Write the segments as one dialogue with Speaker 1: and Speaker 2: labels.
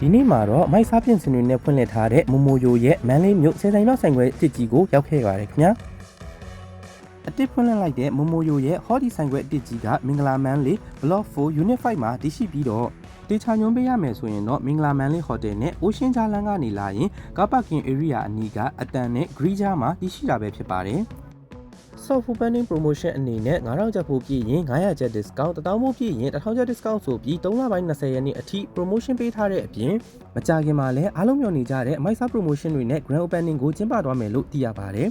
Speaker 1: ဒီနေ့မှာတော့မိုက်စားပြင်စင်တွေနဲ့ဖွင့်လှစ်ထားတဲ့မိုမိုယိုရဲ့မန်လေးမြို့10ဆိုင်လောက်ဆိုင်ခွဲအစ်စ်ကြီးကိုရောက်ခဲ့ပါတယ်ခင်ဗျာအတစ်ဖွင့်လှစ်လိုက်တဲ့မိုမိုယိုရဲ့ဟောဒီဆိုင်ခွဲအစ်စ်ကြီးကမင်္ဂလာမန်လေး Block 4 Unit 5မှာတည်ရှိပြီးတော့တေချာညွှန်းပေးရမယ်ဆိုရင်တော့မင်္ဂလာမန်လေးဟိုတယ်နဲ့အိုရှင်ဂျာလန်ကနေလာရင်ကားပါကင် area အနီးကအတန်နဲ့ Green ကြားမှာတည်ရှိတာပဲဖြစ်ပါတယ်Soft Opening Promotion အနေနဲ့9000ကျပ်ဖို့ပြည့်ရင်900ကျပ် discount 1000ဖို့ပြည့်ရင်1000ကျပ် discount ဆိုပြီး3လပိုင်း20ရက်နေ့အထိ promotion ပေးထားတဲ့အပြင်မကြာခင်မှာလည်းအားလုံးမျှော်နေကြတဲ့ Mysa Promotion တွေနဲ့ Grand Opening ကိုကျင်းပသွားမယ်လို့သိရပါတယ်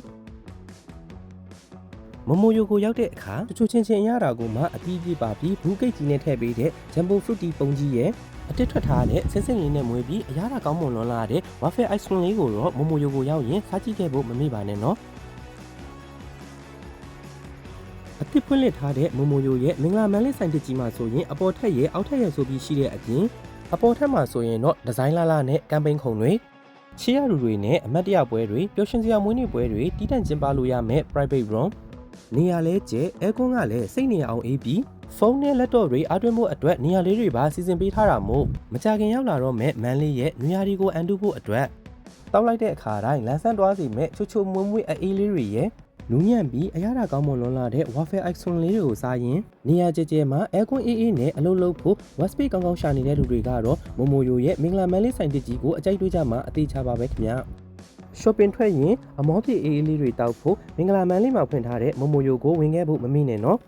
Speaker 1: မမိုယိုကိုရောက်တဲ့အခါတချို့ချင်းချင်းအရတာကိုမှအပြီးပြပါပြီးဘူးကိတ်ကြီးနဲ့ထည့်ပေးတဲ့ Jumbo Fruity ပုံကြီးရဲ့အတစ်ထွက်ထားတဲ့ဆင်းဆင်းလေးနဲ့မွေးပြီးအရတာကောင်းမွန်လွန်လာတဲ့ Waffle Ice Cream လေးကိုတော့မမိုယိုကိုရောက်ရင်စားကြည့်ခဲ့ဖို့မမေ့ပါနဲ့နော်အတစ်ဖွင့်လှစ်ထားတဲ့မိုမိုယိုရဲ့မင်္ဂလာမန်လေးဆိုင်တစ်ကြီးမှာဆိုရင်အပေါ်ထက်ရဲ့အောက်ထက်ရဲ့ဆိုပြီးရှိတဲ့အပြင်အပေါ်ထက်မှာဆိုရင်တော့ဒီဇိုင်းလာနဲ့ကမ်ပိန်းခုံတွေချီရလူတွေနဲ့အမတ်တရပွဲတွေပျော်ရွှင်စရာမွေးနေ့ပွဲတွေတီးတန့်ကျင်းပလို့ရမယ် private room နေရာလဲကျဲအဲကွန်းကလည်းစိတ်နေအောင်အေးပြီးဖုန်းနဲ့လက်တော့တွေအားသွင်းဖို့အတွက်နေရာလေးတွေပါစီစဉ်ပေးထားတာမို့မကြခင်ရောက်လာတော့မဲ့မန်လေးရဲ့နွေရာဒီကိုအန်တူဖို့အတွက်တောက်လိုက်တဲ့အခါတိုင်းလန်းဆန်းသွားစီမဲ့ချိုချိုမွေးမွေးအေးလေးတွေရဲ့နူးညံ့ပြီးအရသာကောင်းမွန်လွန်လာတဲ့ Waffle Ice Cream လေးတွေကိုစားရင်နေရာကျကျမှာအဲကွန်းအေးအေးနဲ့အလုံးလုံးဖို့ Waspy ကောင်းကောင်းရှာနေတဲ့လူတွေကတော့မိုမိုယိုရဲ့မင်္ဂလာမန်လေးဆိုင်တစ်ကြီးကိုအကြိုက်တွေ့ကြမှာအသေးချပါပဲခင်ဗျာshopping ထွက်ရင်အမောပြေးအေးအေးလေးတွေတောက်ဖို့မင်္ဂလာမန်လေးမှာဖွင့်ထားတဲ့မိုမိုယိုကိုဝင်ခဲ့ဖို့မမိနဲ့နော်